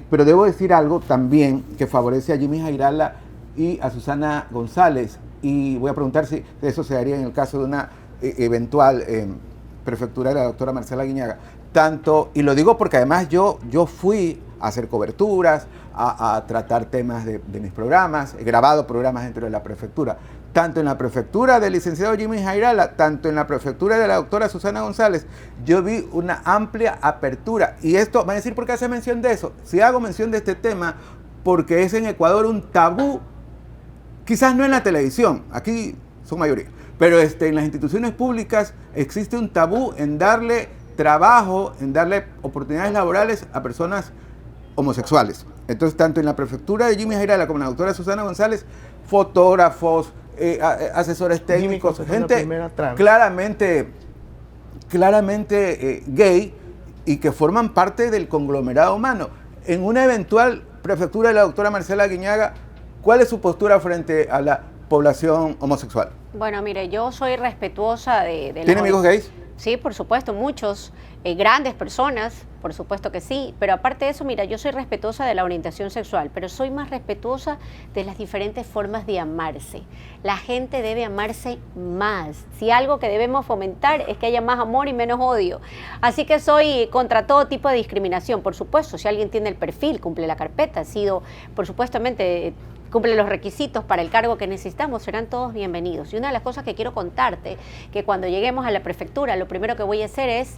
Pero debo decir algo también que favorece a Jimmy Jairal y a Susana González, y voy a preguntar si eso se daría en el caso de una eventual prefectura de la doctora Marcela Guiñaga. Tanto, y lo digo porque además yo fui a hacer coberturas, a tratar temas de mis programas, he grabado programas dentro de la prefectura, tanto en la prefectura del licenciado Jimmy Jairala, tanto en la prefectura de la doctora Susana González. Yo vi una amplia apertura, y esto, van a decir, ¿por qué hace mención de eso? Si hago mención de este tema, porque es en Ecuador un tabú, quizás no en la televisión, aquí son mayoría, pero en las instituciones públicas existe un tabú en darle trabajo, en darle oportunidades laborales a personas homosexuales. Entonces, tanto en la prefectura de Jimmy Jairala como en la doctora Susana González, fotógrafos, asesores técnicos, gente claramente gay, y que forman parte del conglomerado humano. En una eventual prefectura de la doctora Marcela Guiñaga, ¿cuál es su postura frente a la población homosexual?
Bueno, mire, yo soy respetuosa de
¿Tiene amigos gays?
Sí, por supuesto, muchos, grandes personas, por supuesto que sí, pero aparte de eso, mira, yo soy respetuosa de la orientación sexual, pero soy más respetuosa de las diferentes formas de amarse. La gente debe amarse más. Si algo que debemos fomentar es que haya más amor y menos odio. Así que soy contra todo tipo de discriminación, por supuesto. Si alguien tiene el perfil, cumple la carpeta, ha sido, por supuestamente, cumple los requisitos para el cargo que necesitamos, serán todos bienvenidos. Y una de las cosas que quiero contarte, que cuando lleguemos a la prefectura, lo primero que voy a hacer es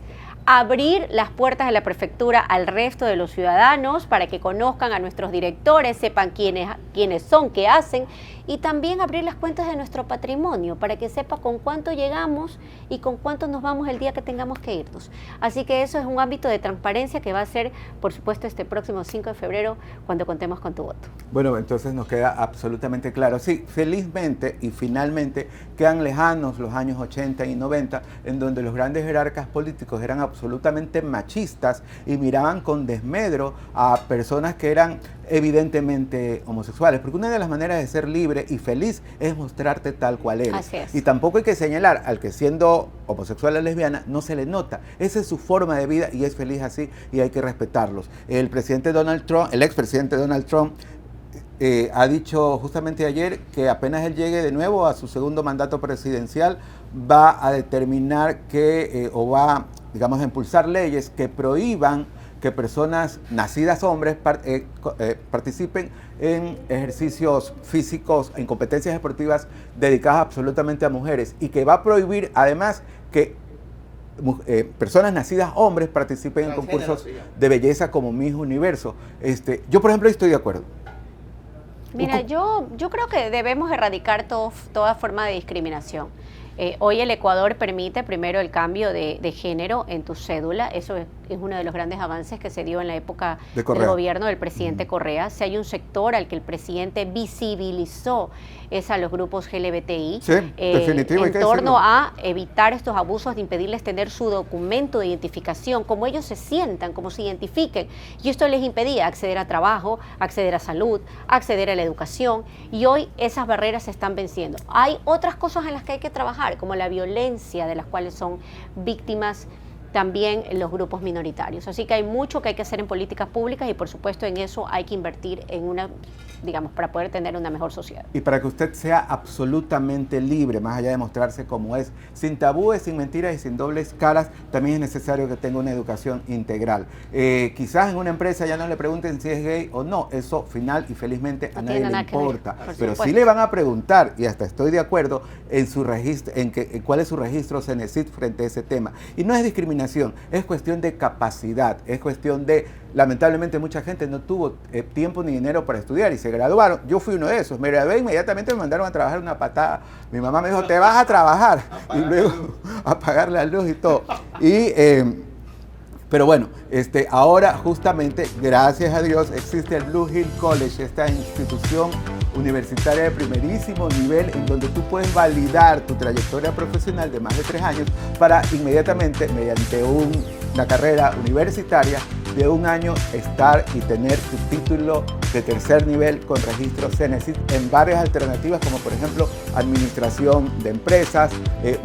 abrir las puertas de la prefectura al resto de los ciudadanos para que conozcan a nuestros directores, sepan quiénes son, qué hacen, y también abrir las cuentas de nuestro patrimonio para que sepa con cuánto llegamos y con cuánto nos vamos el día que tengamos que irnos. Así que eso es un ámbito de transparencia que va a ser, por supuesto, este próximo 5 de febrero cuando contemos con tu voto.
Bueno, entonces nos queda absolutamente claro. Sí, felizmente y finalmente quedan lejanos los años 80 y 90, en donde los grandes jerarcas políticos eran absolutamente machistas y miraban con desmedro a personas que eran evidentemente homosexuales, porque una de las maneras de ser libre y feliz es mostrarte tal cual eres.
Así es.
Y tampoco hay que señalar al que siendo homosexual o lesbiana no se le nota. Esa es su forma de vida y es feliz así, y hay que respetarlos. El presidente Donald Trump, el expresidente Donald Trump, ha dicho justamente ayer que apenas él llegue de nuevo a su segundo mandato presidencial, va a determinar o va, digamos, a impulsar leyes que prohíban que personas nacidas hombres participen en ejercicios físicos, en competencias deportivas dedicadas absolutamente a mujeres, y que va a prohibir además que personas nacidas hombres participen en concursos de belleza como Miss Universo. Yo, por ejemplo, estoy de acuerdo.
Mira, yo creo que debemos erradicar toda forma de discriminación. Hoy el Ecuador permite primero el cambio de género en tu cédula. Eso es uno de los grandes avances que se dio en la época del gobierno del presidente Correa. Si hay un sector al que el presidente visibilizó es a los grupos LGBTI,
sí, definitivo,
en torno a evitar estos abusos, de impedirles tener su documento de identificación, como ellos se sientan, como se identifiquen. Y esto les impedía acceder a trabajo, acceder a salud, acceder a la educación, y hoy esas barreras se están venciendo. Hay otras cosas en las que hay que trabajar, como la violencia de las cuales son víctimas también en los grupos minoritarios. Así que hay mucho que hay que hacer en políticas públicas y por supuesto en eso hay que invertir en una, digamos, para poder tener una mejor sociedad.
Y para que usted sea absolutamente libre, más allá de mostrarse como es, sin tabúes, sin mentiras y sin dobles caras, también es necesario que tenga una educación integral. Quizás en una empresa ya no le pregunten si es gay o no, eso final y felizmente a nadie le importa, pero sí le van a preguntar, y hasta estoy de acuerdo, en su registro, en cuál es su registro CENESID frente a ese tema. Y no es discriminación, es cuestión de capacidad, es cuestión de, lamentablemente mucha gente no tuvo tiempo ni dinero para estudiar y se graduaron. Yo fui uno de esos, me gradué, inmediatamente me mandaron a trabajar una patada. Mi mamá me dijo, te vas a trabajar, y luego a pagar la luz y todo. Pero bueno, ahora justamente, gracias a Dios, existe el Blue Hill College, esta institución universitaria de primerísimo nivel en donde tú puedes validar tu trayectoria profesional de más de 3 años para inmediatamente, mediante una carrera universitaria de 1 año, estar y tener tu título de tercer nivel con registro CENESID en varias alternativas, como por ejemplo administración de empresas,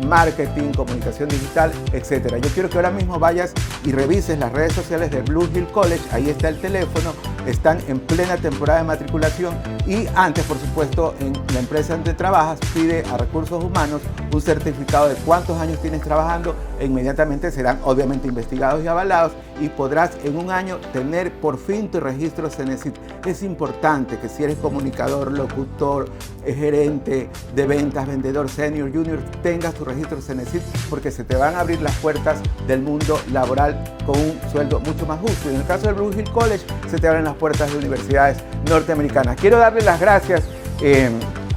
marketing, comunicación digital, etcétera. Yo quiero que ahora mismo vayas y revises las redes sociales de Blue Hill College, ahí está el teléfono, están en plena temporada de matriculación y antes, por supuesto, en la empresa donde trabajas, pide a Recursos Humanos un certificado de cuántos años tienes trabajando e inmediatamente serán obviamente investigados y avalados y podrás en 1 año tener por fin tu registro CENESID. Es importante que si eres comunicador, locutor, gerente de ventas, vendedor, senior, junior, tengas tu registro CENESID porque se te van a abrir las puertas del mundo laboral con un sueldo mucho más justo. Y en el caso del Blue Hill College se te abren las puertas de universidades norteamericanas. Quiero darle las gracias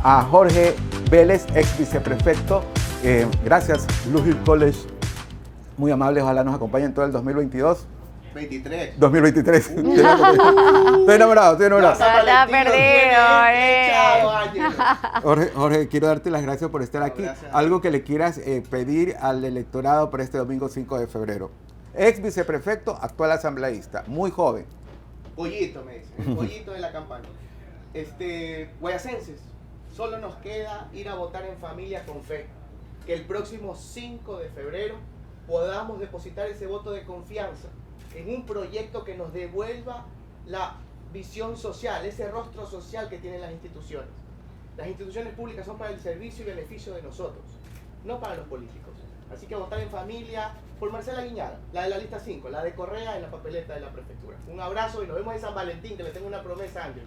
a Jorge Vélez, ex viceprefecto. Gracias, Blue Hill College. Muy amable, ojalá nos acompañen todo el 2022. 2023. Estoy enamorado.
Está perdido.
Jorge, quiero darte las gracias por estar aquí. Algo que le quieras pedir al electorado para este domingo 5 de febrero. Ex viceprefecto, actual asambleísta, muy joven.
Pollito, me dice, el pollito de la campaña. Guayacenses, solo nos queda ir a votar en familia con fe. Que el próximo 5 de febrero podamos depositar ese voto de confianza en un proyecto que nos devuelva la visión social, ese rostro social que tienen las instituciones. Las instituciones públicas son para el servicio y beneficio de nosotros, no para los políticos. Así que votar en familia por Marcela Guiñaga, la de la lista 5, la de Correa en la papeleta de la prefectura. Un abrazo y nos vemos en San Valentín, que le tengo una promesa a Ángel.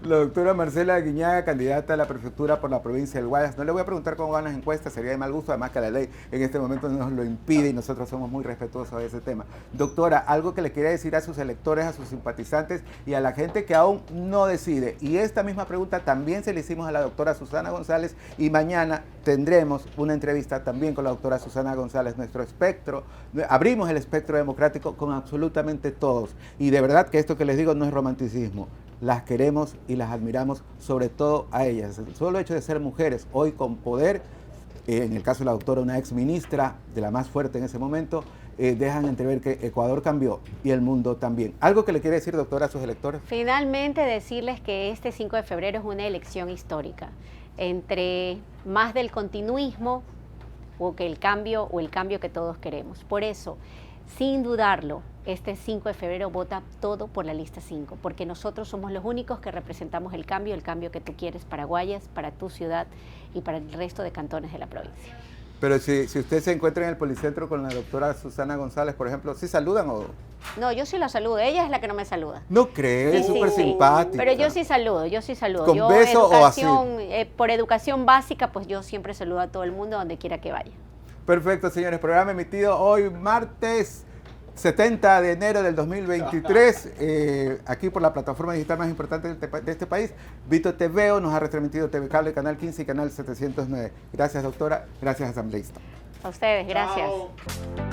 La doctora Marcela Guiñaga, candidata a la prefectura por la provincia del Guayas. No le voy a preguntar cómo van las encuestas, sería de mal gusto, además que la ley en este momento nos lo impide y nosotros somos muy respetuosos de ese tema. Doctora, algo que le quiera decir a sus electores, a sus simpatizantes y a la gente que aún no decide. Y esta misma pregunta también se le hicimos a la doctora Susana González y mañana tendremos una entrevista también con la doctora Susana González, nuestro espectro. Abrimos el espectro democrático con absolutamente todos. Y de verdad que esto que les digo no es romanticismo. Las queremos y las admiramos, sobre todo a ellas. El solo hecho de ser mujeres hoy con poder, en el caso de la doctora, una ex ministra de la más fuerte en ese momento, dejan entrever que Ecuador cambió y el mundo también. ¿Algo que le quiere decir, doctora, a sus electores?
Finalmente decirles que este 5 de febrero es una elección histórica entre más del continuismo o el cambio que todos queremos. Por eso, sin dudarlo, este 5 de febrero vota todo por la lista 5, porque nosotros somos los únicos que representamos el cambio que tú quieres para Guayas, para tu ciudad y para el resto de cantones de la provincia.
Pero si usted se encuentra en el Policentro con la doctora Susana González, por ejemplo, ¿sí saludan o...?
No, yo sí la saludo, ella es la que no me saluda.
No creo, es súper simpática.
Pero yo sí saludo.
¿Con
yo,
beso o así?
Por educación básica, pues yo siempre saludo a todo el mundo donde quiera que vaya.
Perfecto, señores. Programa emitido hoy martes 70 de enero del 2023, aquí por la plataforma digital más importante de este país, Vito TVO, nos ha retransmitido TV Cable, Canal 15 y Canal 709. Gracias, doctora. Gracias, asambleísta.
A ustedes, gracias.
Chao.